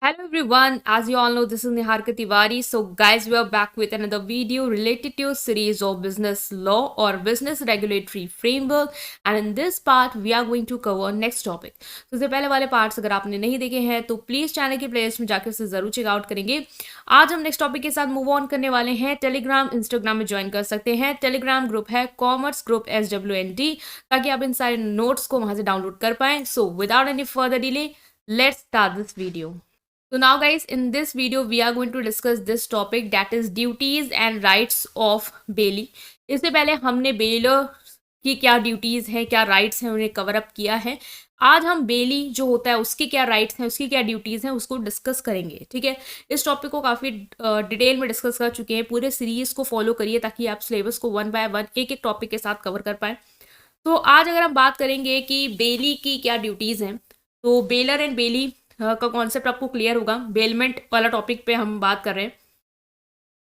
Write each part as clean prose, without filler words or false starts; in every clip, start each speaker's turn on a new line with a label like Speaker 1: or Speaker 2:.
Speaker 1: Hello everyone, as you all know, this is Niharika Tiwari. So, guys, we are back with another video related to a series of business law or business regulatory framework. And in this part, we are going to cover next topic. तो इससे पहले वाले parts अगर आपने नहीं देखे हैं तो प्लीज चैनल के प्लेलिस्ट में जाकर उसे जरूर चेकआउट करेंगे। आज हम नेक्स्ट टॉपिक के साथ मूव ऑन करने वाले हैं। टेलीग्राम इंस्टाग्राम में ज्वाइन कर सकते हैं। टेलीग्राम ग्रुप है कॉमर्स ग्रुप SWND, ताकि आप इन सारे नोट्स को वहां से डाउनलोड कर पाएं। So without any further delay, let's start this video. So now guys, in this video we are going to discuss this topic, that is duties and rights of bailey. इससे पहले हमने baler की क्या duties हैं, क्या rights हैं, उन्हें cover up किया है। आज हम बेली जो होता है उसकी क्या राइट्स हैं, उसकी क्या ड्यूटीज हैं, उसको डिस्कस करेंगे। ठीक है, इस टॉपिक को काफ़ी डिटेल में डिस्कस कर चुके हैं। पूरे सीरीज को फॉलो करिए ताकि आप सिलेबस को वन बाय वन एक एक टॉपिक के साथ कवर कर पाएँ। तो आज अगर हम बात करेंगे कि बेली की क्या ड्यूटीज़ हैं, तो बेलर एंड बेली का कॉन्सेप्ट आपको क्लियर होगा। बेलमेंट वाला टॉपिक पे हम बात कर रहे हैं।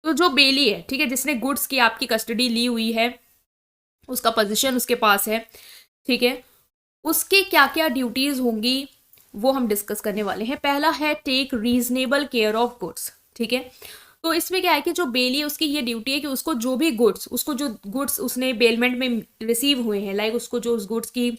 Speaker 1: तो जो बेली है, ठीक है, जिसने गुड्स की आपकी कस्टडी ली हुई है, उसका पोजीशन उसके पास है, ठीक है, उसकी क्या क्या ड्यूटीज होंगी वो हम डिस्कस करने वाले हैं। पहला है take reasonable care of goods. ठीक है, तो इसमें क्या है कि जो बेली है उसकी ये ड्यूटी है कि उसको जो भी गुड्स, उसको जो गुड्स उसने बेलमेंट में रिसीव हुए हैं, लाइक उसको जो उस गुड्स की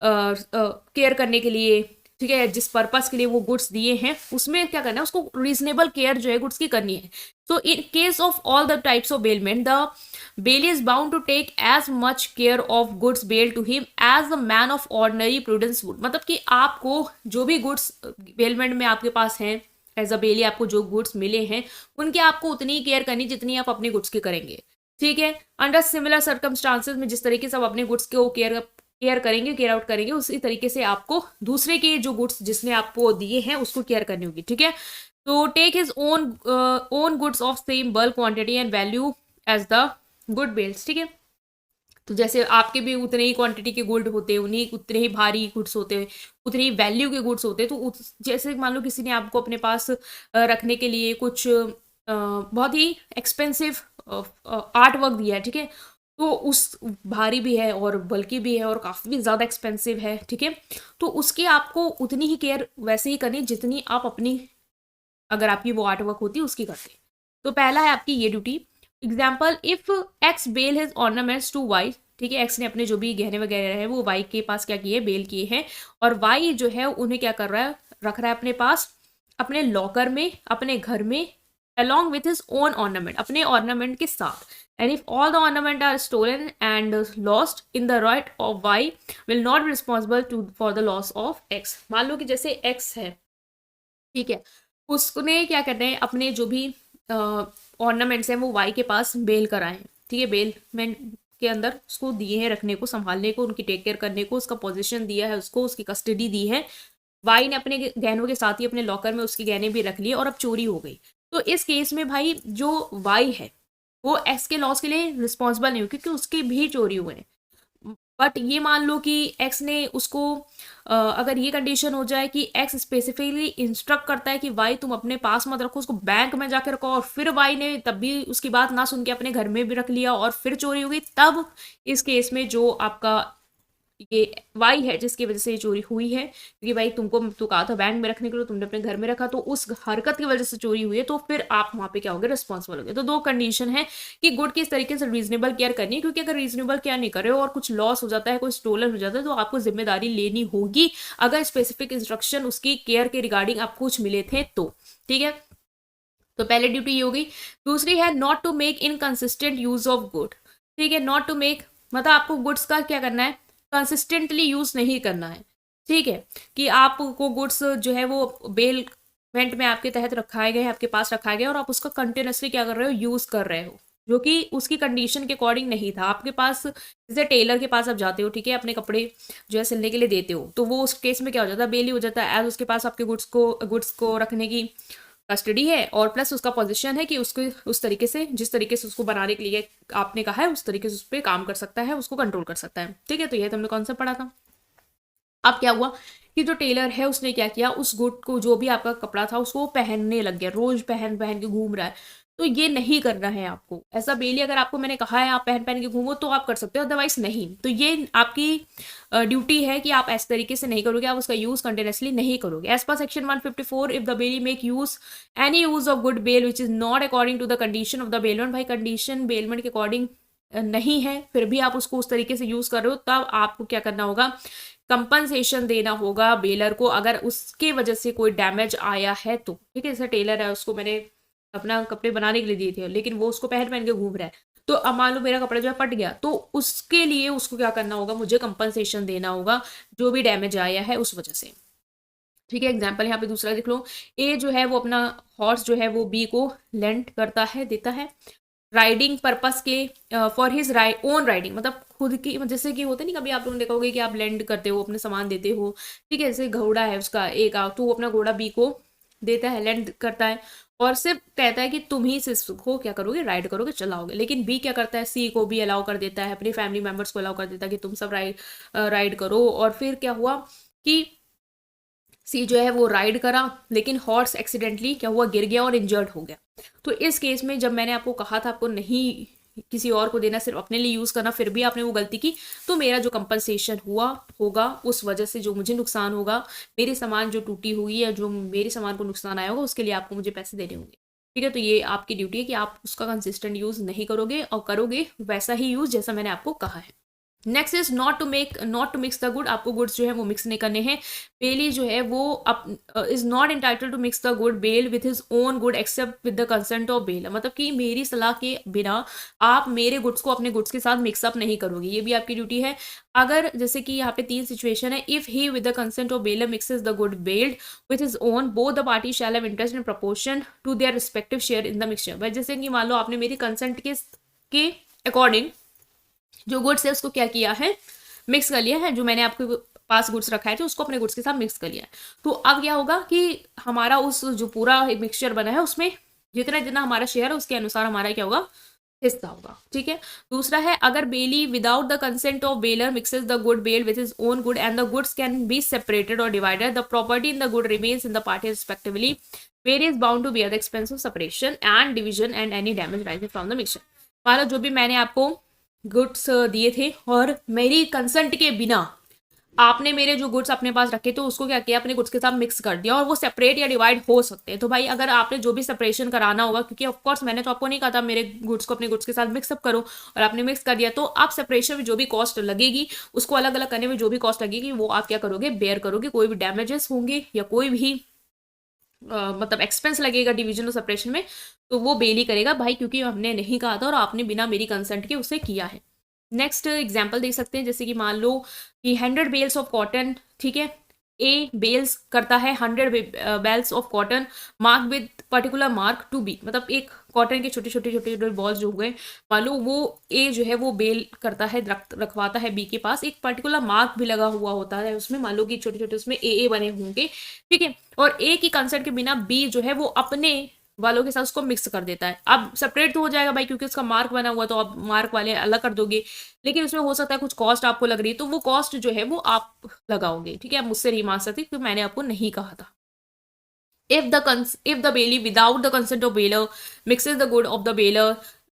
Speaker 1: केयर करने के लिए, ठीक है, जिस पर्पस के लिए वो गुड्स दिए हैं, उसमें क्या करना है, उसको रीजनेबल केयर जो है गुड्स की करनी है। So in case of all the types of bailment, the bailee is bound to take as much care of goods bail to him as the man of ordinary prudence would. मतलब कि आपको जो भी goods bailment में आपके पास हैं, as a बेली आपको जो गुड्स मिले हैं उनकी आपको उतनी ही केयर करनी जितनी आप अपने गुड्स की करेंगे। ठीक है, अंडर सिमिलर सर्कमस्टांसेस में जिस तरीके से आप अपने गुड्स को केयर करेंगे, केयर आउट करेंगे, उसी तरीके से आपको दूसरे के जो गुड्स जिसने आपको दिए हैं उसको केयर करनी होगी। ठीक है, तो take his own goods of same bulk quantity and value as the good bails. ठीक है, तो जैसे आपके भी उतने ही क्वांटिटी के गुड होते हैं, उन्हीं उतने ही भारी गुड्स होते हैं, उतनी ही वैल्यू के गुड्स होते हैं। तो जैसे मान लो किसी ने आपको अपने पास रखने के लिए कुछ बहुत ही एक्सपेंसिव आर्ट वर्क दिया है, ठीक है, तो उस भारी भी है और बल्कि भी है और काफ़ी ज़्यादा एक्सपेंसिव है। ठीक है, तो उसकी आपको उतनी ही केयर वैसे ही करनी जितनी आप अपनी, अगर आपकी वो आर्ट वर्क होती उसकी करते। तो पहला है आपकी ये duty. Example, if X bail his ornaments to Y. ठीक है, एक्स ने अपने जो भी गहने वगैरह है वो वाई के पास क्या किए, बेल किए हैं, और वाई जो है उन्हें क्या कर रहा है, रख रहा है अपने पास, अपने लॉकर में, अपने घर में, along with his own ornament, अपने ornament के साथ। And if all the ornament are stolen and lost, in the right of Y will not be responsible for the loss of X। मान लो कि जैसे X है, ठीक है, उसने क्या करना है, अपने जो भी ऑर्नामेंट्स हैं वो वाई के पास बेल कराए हैं। ठीक है, बेलमेंट के अंदर उसको दिए हैं रखने को, संभालने को, उनकी टेक केयर करने को, उसका पोजीशन दिया है उसको, उसकी कस्टडी दी है। वाई ने अपने गहनों के साथ ही अपने लॉकर में उसके गहने भी रख लिए और अब चोरी हो गई। तो इस केस में भाई जो वाई है वो एक्स के लॉस के लिए रिस्पॉन्सिबल नहीं हो, क्योंकि उसके भी चोरी हुए हैं। बट ये मान लो कि एक्स ने उसको अगर ये कंडीशन हो जाए कि एक्स स्पेसिफिकली इंस्ट्रक्ट करता है कि वाई तुम अपने पास मत रखो, उसको बैंक में जाकर रखो, और फिर वाई ने तब भी उसकी बात ना सुन के अपने घर में भी रख लिया और फिर चोरी हो गई, तब इस केस में जो आपका ये वाई है जिसकी वजह से ये चोरी हुई है, क्योंकि भाई तुमको तो कहा था बैंक में रखने के लिए, तुमने अपने घर में रखा, तो उस हरकत की वजह से चोरी हुई है, तो फिर आप वहां पे क्या होगे, रिस्पॉन्सिबल होगे। तो दो कंडीशन है कि गुड की इस तरीके से रीजनेबल केयर करनी है, क्योंकि अगर रीजनेबल केयर नहीं कर रहे हो और कुछ लॉस हो जाता है, कोई स्टोलन हो जाता है, तो आपको जिम्मेदारी लेनी होगी, अगर स्पेसिफिक इंस्ट्रक्शन उसकी केयर के रिगार्डिंग आपको कुछ मिले थे तो। ठीक है, तो पहले ड्यूटी ये होगी। दूसरी है not to make inconsistent use of good. ठीक है, नॉट टू मेक मतलब आपको गुड्स का क्या करना है, कंसिस्टेंटली यूज नहीं करना है। ठीक है, कि आपको गुड्स जो है वो बेलमेंट में आपके तहत रखाए गए, आपके पास रखाए गए, और आप उसका कंटिन्यूसली क्या कर रहे हो, यूज कर रहे हो, जो कि उसकी कंडीशन के अकॉर्डिंग नहीं था आपके पास। जैसे टेलर के पास आप जाते हो, ठीक है, अपने कपड़े जो है सिलने के लिए देते हो, तो वो उस केस में क्या हो जाता है, बेली हो जाता है, एज उसके पास आपके गुड्स को रखने की कस्टडी है, और प्लस उसका पोजीशन है कि उसको उस तरीके से, जिस तरीके से उसको बनाने के लिए आपने कहा है, उस तरीके से उस पर काम कर सकता है, उसको कंट्रोल कर सकता है। ठीक है, तो यह तुमने कॉन्सेप्ट पढ़ा था। अब क्या हुआ कि जो टेलर है उसने क्या किया, उस गुड को, जो भी आपका कपड़ा था, उसको पहनने लग गया, रोज पहन पहन के घूम रहा है। तो ये नहीं करना है आपको। ऐसा बेली अगर आपको मैंने कहा है आप पहन पहन के घूमो तो आप कर सकते हो, अदरवाइज नहीं। तो ये आपकी ड्यूटी है कि आप ऐसे तरीके से नहीं करोगे, आप उसका यूज कंटिन्यूसली नहीं करोगे। As per section 154 if the bailee make use any use of good bail which is not according to the condition of the bailment, भाई कंडीशन बेलमेंट के अकॉर्डिंग नहीं है, फिर भी आप उसको उस तरीके से यूज कर रहे हो, तब आपको क्या करना होगा, कंपनसेशन देना होगा बेलर को, अगर उसके वजह से कोई डैमेज आया है तो। ठीक है, जैसे टेलर है, उसको मैंने अपना कपड़े बनाने के लिए दिए थे, लेकिन वो उसको पहन पहन के घूम रहा है, तो अब मान लो मेरा कपड़ा जो है फट गया, तो उसके लिए उसको क्या करना होगा, मुझे कंपनसेशन देना होगा जो भी डैमेज आया है उस वजह से। ठीक है, एग्जाम्पल यहाँ पे दूसरा देख लो। ए जो है वो अपना हॉर्स जो है वो बी को लेंट करता है, देता है राइडिंग पर्पस के, फॉर हिज ओन राइडिंग, मतलब खुद की, जैसे कि होता नहीं, कभी आप लोगों ने देखा होगा कि आप लेंड करते हो, अपने सामान देते हो। ठीक है, जैसे घोड़ा है उसका एक तो वो अपना घोड़ा बी को देता है, लेंड करता है, और सिर्फ कहता है कि तुम ही इसको क्या करोगे, राइड करोगे, चलाओगे। लेकिन बी क्या करता है, सी को भी अलाउ कर देता है, अपनी फैमिली मेंबर्स को अलाउ कर देता है कि तुम सब राइड करो। और फिर क्या हुआ कि सी जो है वो राइड करा, लेकिन हॉर्स एक्सीडेंटली क्या हुआ, गिर गया और इंजर्ड हो गया। तो इस केस में जब मैंने आपको कहा था आपको नहीं किसी और को देना, सिर्फ अपने लिए यूज करना, फिर भी आपने वो गलती की, तो मेरा जो कंपनसेशन हुआ होगा उस वजह से जो मुझे नुकसान होगा, मेरे सामान जो टूटी हुई या जो मेरे सामान को नुकसान आया होगा, उसके लिए आपको मुझे पैसे देने होंगे। ठीक है, तो ये आपकी ड्यूटी है कि आप उसका कंसिस्टेंट यूज नहीं करोगे, और करोगे वैसा ही यूज जैसा मैंने आपको कहा है। Next is not to mix the good, आपको गुड्स जो है वो मिक्स नहीं करने हैं। बेली जो है वो is not entitle to mix the good bail with his own good except with the consent of bail, मतलब कि मेरी सलाह के बिना आप मेरे गुड्स को अपने गुड्स के साथ मिक्सअप नहीं करोगे, ये भी आपकी ड्यूटी है। अगर जैसे कि यहाँ पे 3 सिचुएशन है, if he with the consent of bailor mixes the good bailed with his own, both the party shall have interest in proportion to their respective share in the mixture. भाई जैसे कि मान लो आपने मेरी कंसेंट के according जो goods है उसको क्या किया है, मिक्स कर लिया है, जो मैंने आपके पास गुड्स रखा है तो उसको अपने गुड्स के साथ मिक्स कर लिया है। तो अब क्या होगा कि हमारा उस जो पूरा मिक्सचर बना है उसमें जितना जितना हमारा शेयर है उसके अनुसार हमारा क्या होगा, हिस्सा होगा। ठीक है, दूसरा है अगर bailee without the consent of bailor mixes the good bail with his own good and the goods can be separated और divided, the property in the good remains in the party respectively, where is bound to bear the expense of separation and division and any damage rising from the mixture. मान लो जो भी मैंने आपको goods दिए थे और मेरी कंसेंट के बिना आपने मेरे जो गुड्स अपने पास रखे तो उसको क्या किया, अपने गुड्स के साथ मिक्स कर दिया, और वो सेपरेट या डिवाइड हो सकते हैं। तो भाई अगर आपने जो भी सेपरेशन कराना होगा, क्योंकि ऑफकोर्स मैंने तो आपको नहीं कहा था मेरे गुड्स को अपने गुड्स के साथ मिक्सअप करो, और आपने मिक्स कर दिया, तो आप सेपरेशन में जो भी कॉस्ट लगेगी, उसको अलग अलग करने में जो भी कॉस्ट लगेगी वो आप क्या करोगे, बेयर करोगे। कोई भी डैमेजेस होंगे या कोई भी मतलब एक्सपेंस लगेगा डिवीजन और सेपरेशन में, तो वो बेली करेगा भाई, क्योंकि हमने नहीं कहा था और आपने बिना मेरी कंसेंट के उसे किया है। नेक्स्ट एग्जाम्पल देख सकते हैं, जैसे कि मान लो कि 100 बेल्स ऑफ कॉटन, ठीक है, ए बेल्स करता है 100 bales of cotton mark with particular mark to be, मतलब एक कॉटन के छोटे छोटे छोटे छोटे बॉल्स जो हुए, मान लो वो ए जो है वो बेल करता है, रखवाता है बी के पास, एक पर्टिकुलर मार्क भी लगा हुआ होता है उसमें, मान लो कि छोटे छोटे उसमें ए बने होंगे। ठीक है, और ए की कंसेंट के बिना बी जो है वो अपने वालों के साथ उसको मिक्स कर देता है। अब सेपरेट तो हो जाएगा भाई, क्योंकि उसका मार्क बना हुआ, तो अब मार्क वाले अलग कर दोगे, लेकिन उसमें हो सकता है कुछ कॉस्ट आपको लग रही है, तो वो कॉस्ट जो है वो आप लगाओगे। ठीक है, आप मुझसे नहीं मांग सकते क्योंकि मैंने आपको नहीं कहा था। if the bailey without the consent of bailor mixes the good of the bailor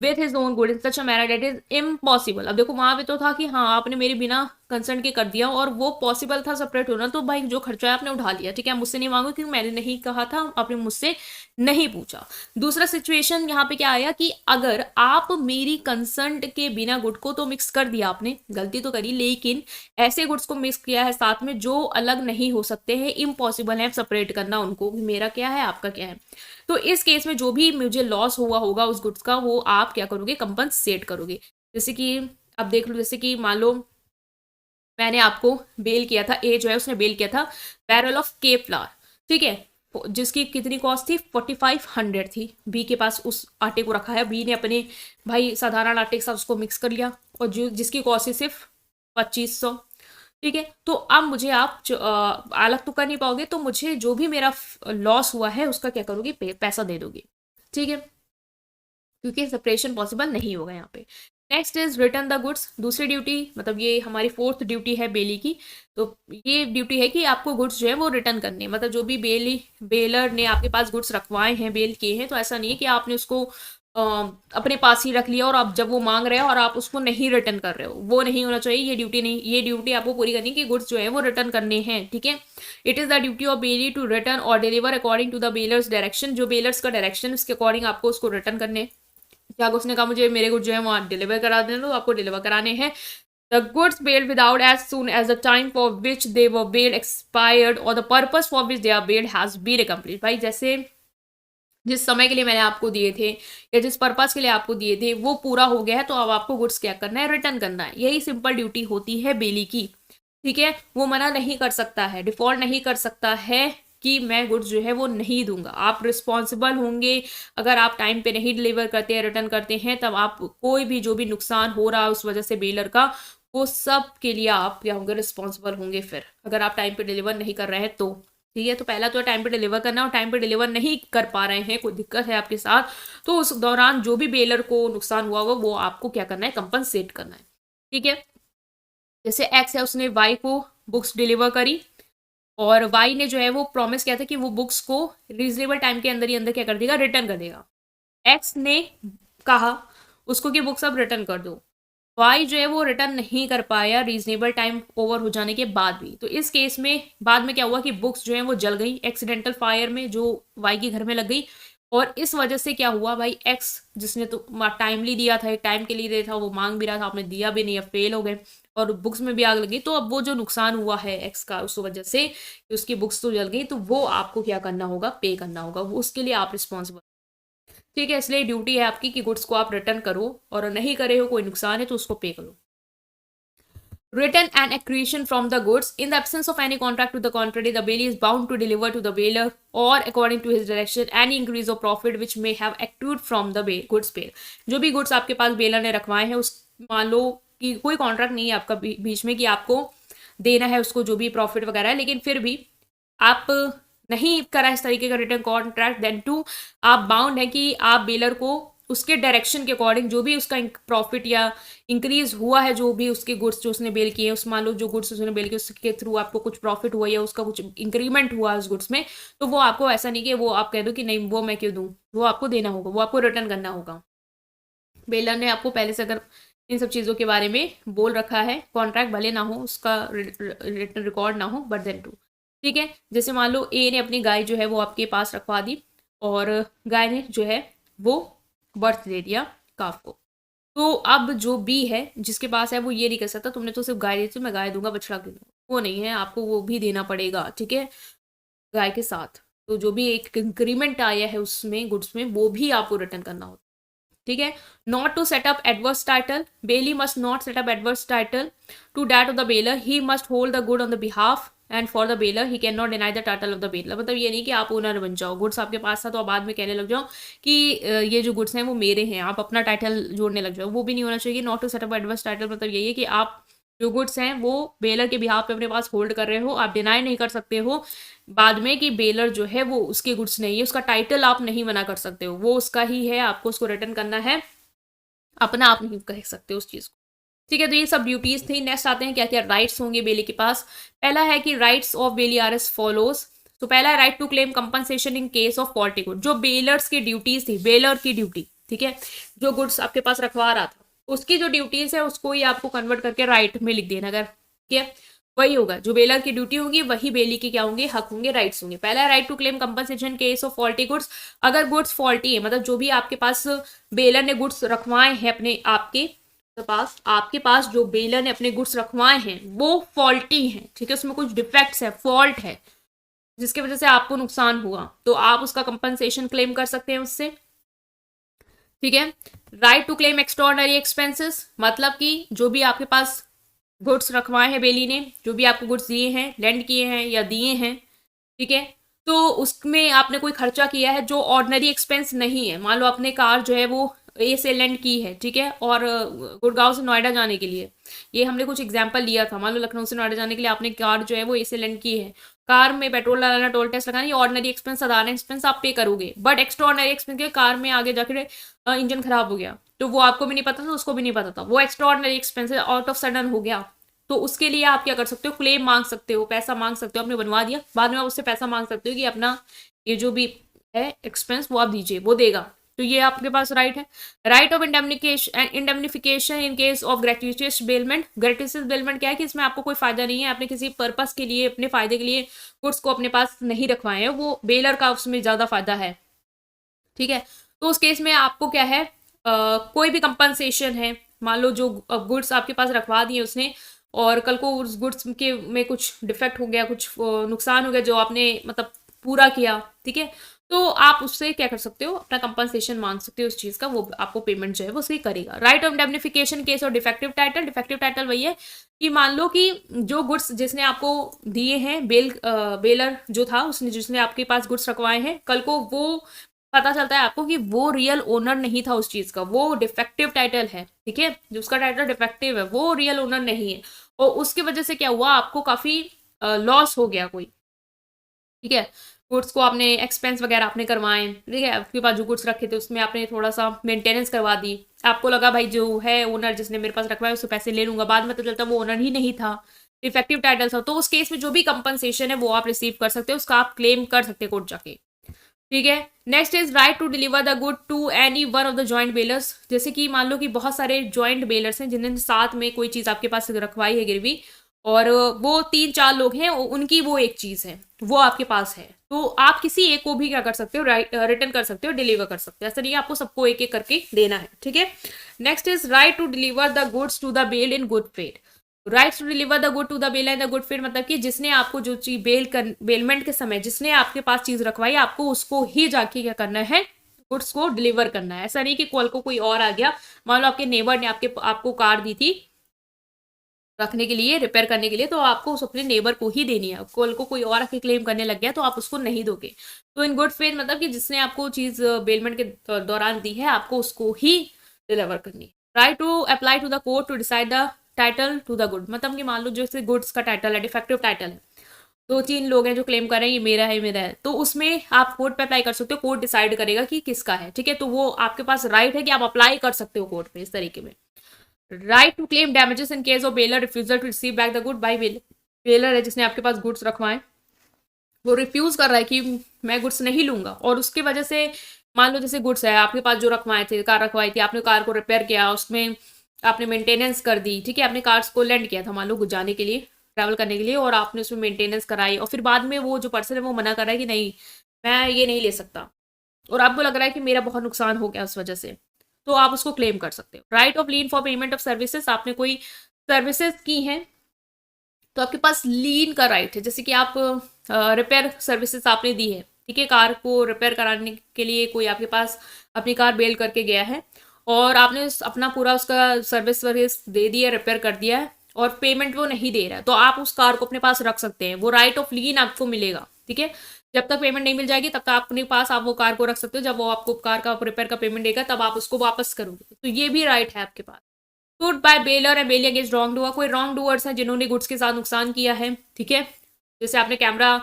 Speaker 1: with his own good in such a manner that is impossible, अब देखो वहां पे तो था कि हाँ आपने मेरे बिना कंसर्न के कर दिया और वो पॉसिबल था सेपरेट होना, तो भाई जो खर्चा है आपने उठा लिया। ठीक है, मुझसे नहीं मांगो क्योंकि मैंने नहीं कहा था, आपने मुझसे नहीं पूछा। दूसरा सिचुएशन यहाँ पे क्या आया कि अगर आप मेरी कंसर्न के बिना गुड को तो मिक्स कर दिया, आपने गलती तो करी, लेकिन ऐसे गुड्स को मिक्स किया है साथ में जो अलग नहीं हो सकते हैं, इम्पॉसिबल है सेपरेट करना उनको, मेरा क्या है आपका क्या है। तो इस केस में जो भी मुझे लॉस हुआ होगा उस गुड्स का, वो आप क्या करोगे, कंपनसेट करोगे। जैसे कि अब देख लो, जैसे कि मान लो मैंने आपको बेल किया था, ए जो है उसने बेल किया था बैरल ऑफ केप फ्लावर, ठीक है, जिसकी कितनी कॉस्ट थी, 4500 थी। बी के पास उस आटे को रखा है, बी ने अपने भाई साधारण आटे के साथ उसको मिक्स कर लिया, और जो जिसकी कॉस्ट थी सिर्फ 2500। ठीक है, तो अब मुझे आप अलग तो कर नहीं पाओगे, तो मुझे जो भी मेरा लॉस हुआ है उसका क्या करोगे, पैसा दे दोगे। ठीक है, क्योंकि सेपरेशन पॉसिबल नहीं होगा यहाँ पे। Next is return the goods, दूसरी ड्यूटी, मतलब ये हमारी 4th ड्यूटी है बेली की। तो ये ड्यूटी है कि आपको गुड्स जो है वो रिटर्न करने, मतलब जो भी बेलर ने आपके पास गुड्स रखवाए हैं, बेल किए हैं, तो ऐसा नहीं है कि आपने उसको अपने पास ही रख लिया और आप जब वो मांग रहे हो और आप उसको नहीं रिटर्न कर रहे हो, वो नहीं होना चाहिए। ये ड्यूटी नहीं, ये ड्यूटी आपको पूरी करनी है कि गुड्स जो है वो रिटर्न करने हैं, ठीक है। It is the duty of bailee to return और deliver according to the bailor's direction. जो बेलर्स का डायरेक्शन उसके अकॉर्डिंग आपको उसको रिटर्न करने। क्या उसने कहा मुझे मेरे गुड्स जो है वहाँ डिलीवर करा देना, तो आपको डिलीवर कराने हैं। The goods bailed without as soon as the time for which they were bailed expired or the purpose for which they are bailed has been accomplished। भाई जैसे जिस समय के लिए मैंने आपको दिए थे या जिस पर्पस के लिए आपको दिए थे वो पूरा हो गया है, तो अब आपको गुड्स क्या करना है, रिटर्न करना है। यही सिंपल ड्यूटी होती है बेली की, ठीक है। वो मना नहीं कर सकता है, डिफॉल्ट नहीं कर सकता है कि मैं गुड्स जो है वो नहीं दूंगा। आप रिस्पॉन्सिबल होंगे अगर आप टाइम पे नहीं डिलीवर करते हैं, रिटर्न करते हैं, तब आप कोई भी जो भी नुकसान हो रहा है उस वजह से बेलर का, वो सब के लिए आप क्या होंगे, रिस्पॉन्सिबल होंगे। फिर अगर आप टाइम पे डिलीवर नहीं कर रहे हैं तो ठीक है। तो पहला तो टाइम पे डिलीवर करना, और टाइम पे डिलीवर नहीं कर पा रहे हैं, कोई दिक्कत है आपके साथ, तो उस दौरान जो भी बेलर को नुकसान हुआ होगा वो आपको क्या करना है, कंपनसेट करना है, ठीक है। जैसे एक्स है, उसने वाई को बुक्स डिलीवर करी और वाई ने जो है वो प्रॉमिस किया था कि वो बुक्स को रीजनेबल टाइम के अंदर ही अंदर क्या कर देगा, रिटर्न कर देगा। एक्स ने कहा उसको कि बुक्स अब रिटर्न कर दो। वाई जो है वो रिटर्न नहीं कर पाया रीजनेबल टाइम ओवर हो जाने के बाद भी। तो इस केस में बाद में क्या हुआ कि बुक्स जो है वो जल गई एक्सीडेंटल फायर में, जो वाई के घर में लग गई। और इस वजह से क्या हुआ, भाई एक्स जिसने तो टाइमली दिया था, एक टाइम के लिए दिया था, वो मांग भी रहा था, आपने दिया भी नहीं, अब फेल हो गए और बुक्स में भी आग लगी। तो अब वो जो नुकसान हुआ है एक्स का उस वजह से कि उसकी बुक्स तो जल गई, तो वो आपको क्या करना होगा, पे करना होगा, वो उसके लिए आप रिस्पॉन्सिबल, ठीक है। इसलिए ड्यूटी है आपकी कि गुड्स को आप रिटर्न करो, और नहीं करे हो, कोई नुकसान है तो उसको पे करो। Written an accretion from the goods. In the absence of any contract to the contrary, the bailee is bound to deliver to the bailor or according to his direction any increase of profit which may have accrued from the goods paid। जो भी goods आपके पास baler ने रखवाए हैं, उस मान लो कि कोई contract नहीं है आपका बीच में कि आपको देना है उसको जो भी प्रॉफिट वगैरह है, लेकिन फिर भी आप नहीं करा इस तरीके का रिटर्न कॉन्ट्रैक्ट, देन टू आप बाउंड है कि आप बेलर को उसके डायरेक्शन के अकॉर्डिंग जो भी उसका प्रॉफिट या इंक्रीज हुआ है, जो भी उसके गुड्स जो उसने बेल किए, उस मान लो जो गुड्स उसने बेल किए उसके थ्रू आपको कुछ प्रॉफिट हुआ या उसका कुछ इंक्रीमेंट हुआ उस गुड्स में, तो वो आपको ऐसा नहीं कि वो आप कह दो कि नहीं वो मैं क्यों दूँ, वो आपको देना होगा, वो आपको रिटर्न करना होगा। बेलर ने आपको पहले से अगर इन सब चीज़ों के बारे में बोल रखा है, कॉन्ट्रैक्ट भले ना हो, उसका रिटर्न रिकॉर्ड ना हो, बट देन टू, ठीक है। जैसे मान लो ए ने अपनी गाय जो है वो आपके पास रखवा दी और गाय ने जो है वो बर्थ दे दिया काफ को, तो अब जो बी है जिसके पास है वो ये नहीं कर सकता तुमने तो सिर्फ गाय दी थी, मैं गाय दूंगा बछड़ा क्यों दूंगा, वो नहीं है, आपको वो भी देना पड़ेगा, ठीक है, गाय के साथ। तो जो भी एक इंक्रीमेंट आया है उसमें गुड्स में, वो भी आपको रिटर्न करना होता है, ठीक है। Not to set up adverse title, bailee must not set up adverse title to that of the bailor, he must hold the good on the behalf and for the bailor he can not deny the title of the bailor. मतलब ये नहीं कि आप owner बन जाओ, goods आपके पास था तो आप बाद में कहने लग जाओ कि ये जो गुड्स हैं वो मेरे हैं, आप अपना टाइटल जोड़ने लग जाओ, वो भी नहीं होना चाहिए। Not to set up adverse title मतलब यही है कि आप जो गुड्स हैं वो बेलर के बिहाफ पे अपने पास होल्ड कर रहे हो, आप डिनाई नहीं कर सकते हो बाद में कि बेलर जो है वो उसके गुड्स नहीं है, उसका टाइटल आप नहीं मना कर सकते हो, वो उसका ही है, आपको उसको रिटर्न करना है, अपना आप नहीं कह सकते उस चीज़ को, ठीक है। तो ये सब ड्यूटीज थी। नेक्स्ट आते हैं क्या क्या राइट्स होंगे बेली के पास। पहला है कि rights of bailee are as follows. तो पहला है right to claim compensation in case of faulty good. जो बेलर्स की ड्यूटीज थी, बेलर की ड्यूटी, ठीक है, जो गुड्स आपके पास रखवा रहा था उसकी जो ड्यूटीज है उसको ही आपको कन्वर्ट करके राइट में लिख देना, अगर ठीक है, वही होगा जो बेलर की ड्यूटी होगी, वही बेली के क्या होंगे, हक होंगे, राइट्स होंगे। पहला है right to claim compensation case of faulty goods. अगर गुड्स फॉल्टी है, मतलब जो भी आपके पास बेलर ने गुड्स रखवाए हैं अपने आपके पास जो बेलर ने अपने गुड्स रखवाए हैं वो फॉल्टी हैं, ठीक है, उसमें कुछ डिफेक्ट्स है, फॉल्ट है, जिसकी वजह से आपको नुकसान हुआ, तो आप उसका कंपनसेशन क्लेम कर सकते हैं उससे, ठीक है। Right to claim extraordinary expenses, मतलब कि जो भी आपके पास गुड्स रखवाए हैं बेली ने, जो भी आपको गुड्स दिए हैं, लेंड किए हैं या दिए हैं, ठीक है, तो उसमें आपने कोई खर्चा किया है जो ऑर्डनरी एक्सपेंस नहीं है। मान लो आपने कार जो है वो ए से लेंड की है, ठीक है, और गुड़गांव से नोएडा जाने के लिए, ये हमने कुछ एग्जांपल लिया था, मान लो लखनऊ से नोएडा जाने के लिए आपने कार जो है वो ए से लेंड की है, कार में पेट्रोल डालना, टोल टैक्स लगाना, ये ऑर्डनरी एक्सपेंस, साधारण एक्सपेंस आप पे करोगे। बट एक्स्ट्रा ऑर्डनरी एक्सपेंस के कार में आगे जाकर इंजन खराब हो गया, तो वो आपको भी नहीं पता था, उसको भी नहीं पता था, वो extra ordinary expense out of sudden हो गया, तो उसके लिए आप क्या कर सकते हो, क्लेम मांग सकते हो, पैसा मांग सकते हो, आपने बनवा दिया, बाद में आप उससे पैसा मांग सकते हो कि अपना ये जो भी है एक्सपेंस वो आप दीजिए, वो देगा, तो ये आपके पास राइट है। Right of indemnification in case of gratuitous bailment. Gratuitous bailment क्या है कि इसमें आपको कोई फायदा नहीं है, आपने किसी पर्पस के लिए अपने फायदे के लिए गुड्स को अपने पास नहीं रखवाए हैं, वो बेलर का उसमें ज्यादा फायदा है। ठीक है, तो उस केस में आपको क्या है, कोई भी कंपनसेशन है, मान लो जो गुड्स आपके पास रखवा दिए उसने और कल को उस गुड्स के में कुछ डिफेक्ट हो गया, कुछ नुकसान हो गया जो आपने मतलब पूरा किया, ठीक है, तो आप उससे क्या कर सकते हो, अपना कंपनसेशन मांग सकते हो उस चीज का, वो आपको पेमेंट जो है वो उसकी करेगा। राइट ऑफ इंडेमनिफिकेशन केस और डिफेक्टिव टाइटल। डिफेक्टिव टाइटल वही है कि मान लो कि जो गुड्स जिसने आपको दिए हैं, बेलर जो था उसने जिसने आपके पास गुड्स रखवाए हैं, कल को वो पता चलता है आपको कि वो रियल ओनर नहीं था उस चीज का, वो डिफेक्टिव टाइटल है, ठीक है, जो उसका टाइटल डिफेक्टिव है वो रियल ओनर नहीं है, और उसकी वजह से क्या हुआ, आपको काफी लॉस हो गया कोई, ठीक है, गुड्स को आपने एक्सपेंस वगैरह आपने करवाए, ठीक है, आपके पास जो गुड्स रखे थे उसमें आपने थोड़ा सा मेंटेनेंस करवा दी, आपको लगा भाई जो है ओनर जिसने मेरे पास रखवाया उससे पैसे ले लूंगा, बाद में तो चलता वो ओनर ही नहीं था, डिफेक्टिव टाइटल था, तो उस केस में जो भी कंपनसेशन है वो आप रिसीव कर सकते हो, उसका आप क्लेम कर सकते हो कोर्ट जाके। ठीक है, next is right to deliver the good to any one of the joint bailors. जैसे कि मान लो कि बहुत सारे जॉइंट बेलर्स हैं जिन्होंने साथ में कोई चीज आपके पास रखवाई है गिरवी, और वो 3-4 लोग हैं, उनकी वो एक चीज है, वो आपके पास है, तो आप किसी एक को भी क्या कर सकते हो, रिटर्न कर सकते हो, डिलीवर कर सकते हो, ऐसा नहीं है आपको सबको एक एक करके देना है। ठीक है, next is right to deliver the goods to the bail in good faith. Rights to deliver the good to the bail and the good faith मतलब कि जिसने आपको जो चीज बेलमेंट के समय जिसने आपके पास चीज रखवाई, आपको उसको ही जाके क्या करना है, गुड्स को डिलीवर करना है। ऐसा नहीं कि कल को कोई और आ गया, मान लो आपके नेबर ने आपको कार दी थी रखने के लिए, रिपेयर करने के लिए, तो आपको उस अपने नेबर को ही देनी है, कल को कोई और आके क्लेम करने लग गया तो आप उसको नहीं दोगे। तो इन गुड फेथ मतलब कि जिसने आपको चीज बेलमेंट के दौरान दी है, आपको उसको ही डिलीवर करनी है। Right to apply to the court to decide the title to the good मतलब कि मान लो जैसे गुड्स का टाइटल है, डिफेक्टिव टाइटल है, 2-3 लोग हैं जो क्लेम कर रहे हैं ये मेरा है मेरा है, तो उसमें आप कोर्ट पे अप्लाई कर सकते हो, कोर्ट डिसाइड करेगा कि किसका है। ठीक है, तो वो आपके पास राइट है कि आप अप्लाई कर सकते हो कोर्ट पे इस तरीके में। Right to claim damages in case of bailor refusal to receive back the good by bailor है जिसने आपके पास गुड्स रखवाए, वो रिफ्यूज कर रहा है कि मैं गुड्स नहीं लूंगा, और उसकी वजह से मान लो जैसे गुड्स है आपके पास जो रखवाए थे, कार रखवाई थी आपने, कार को रिपेयर किया, उसमें आपने मेंटेनेंस कर दी, ठीक है, आपने कार्स को लैंड किया था मान लो जाने के लिए, ट्रैवल करने के लिए, और आपने उसमें मेंटेनेंस कराई, और फिर बाद में वो जो पर्सन है वो मना कर रहा है कि नहीं मैं ये नहीं ले सकता, और आपको लग रहा है कि मेरा बहुत नुकसान हो गया उस वजह से, तो आप उसको क्लेम कर सकते हो। Right of lean for payment of services, आपने कोई सर्विसेज की हैं तो आपके पास लीन का राइट है, जैसे कि आप रिपेयर सर्विसेज आपने दी है, ठीक है, कार को रिपेयर कराने के लिए कोई आपके पास अपनी कार बेल करके गया है, और आपने अपना पूरा उसका सर्विस वर्विस दे दिया, रिपेयर कर दिया है, और पेमेंट वो नहीं दे रहा है, तो आप उस कार को अपने पास रख सकते हैं, वो राइट ऑफ लीन आपको मिलेगा। ठीक है, जब तक पेमेंट नहीं मिल जाएगी तब तक अपने पास आप वो कार को रख सकते हो, जब वो आपको कार का रिपेयर का पेमेंट देगा तब आप उसको वापस करोगे, तो ये भी राइट है आपके पास। Good by bailor and bailee against wrong doer, कोई रॉन्ग डूअर्स हैं जिन्होंने गुड्स के साथ नुकसान किया है, ठीक है, जैसे आपने कैमरा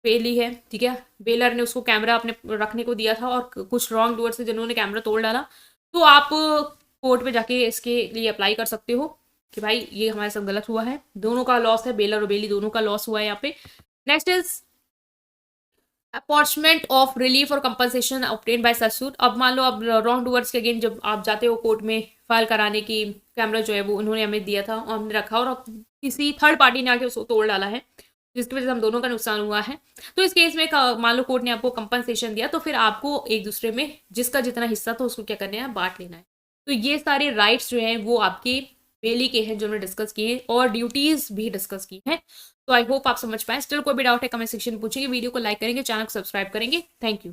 Speaker 1: बेली है, ठीक है, बेलर ने उसको कैमरा अपने रखने को दिया था, और कुछ रॉन्ग डूअर्स हैं जिन्होंने कैमरा तोड़ डाला, तो आप कोर्ट में जाके इसके लिए अप्लाई कर सकते हो कि भाई ये हमारे साथ गलत हुआ है, दोनों का लॉस है, बेलर और बेली दोनों का लॉस हुआ है यहाँ पे। नेक्स्ट इज अपॉर्चमेंट ऑफ रिलीफ और कंपनसेशन ऑब्टेन बाय ससूट। अब मान लो अब रॉन्ग डूअर्स के अगेन जब आप जाते हो कोर्ट में फाइल कराने की, कैमरा जो है वो उन्होंने हमें दिया था और हमने रखा, और किसी थर्ड पार्टी ने आके उसको तोड़ डाला है जिसकी वजह से हम दोनों का नुकसान हुआ है, तो इस केस में मान लो कोर्ट ने आपको कंपनसेशन दिया, तो फिर आपको एक दूसरे में जिसका जितना हिस्सा था उसको क्या करना है, बांट लेना है। तो ये सारे राइट्स जो हैं वो आपके बेली के हैं जो हमने डिस्कस किए हैं, और ड्यूटीज भी डिस्कस की हैं। तो आई होप आप समझ पाए। स्टिल कोई भी डाउट है कमेंट सेक्शन में पूछेंगे, वीडियो को लाइक करेंगे, चैनल को सब्सक्राइब करेंगे। Thank you.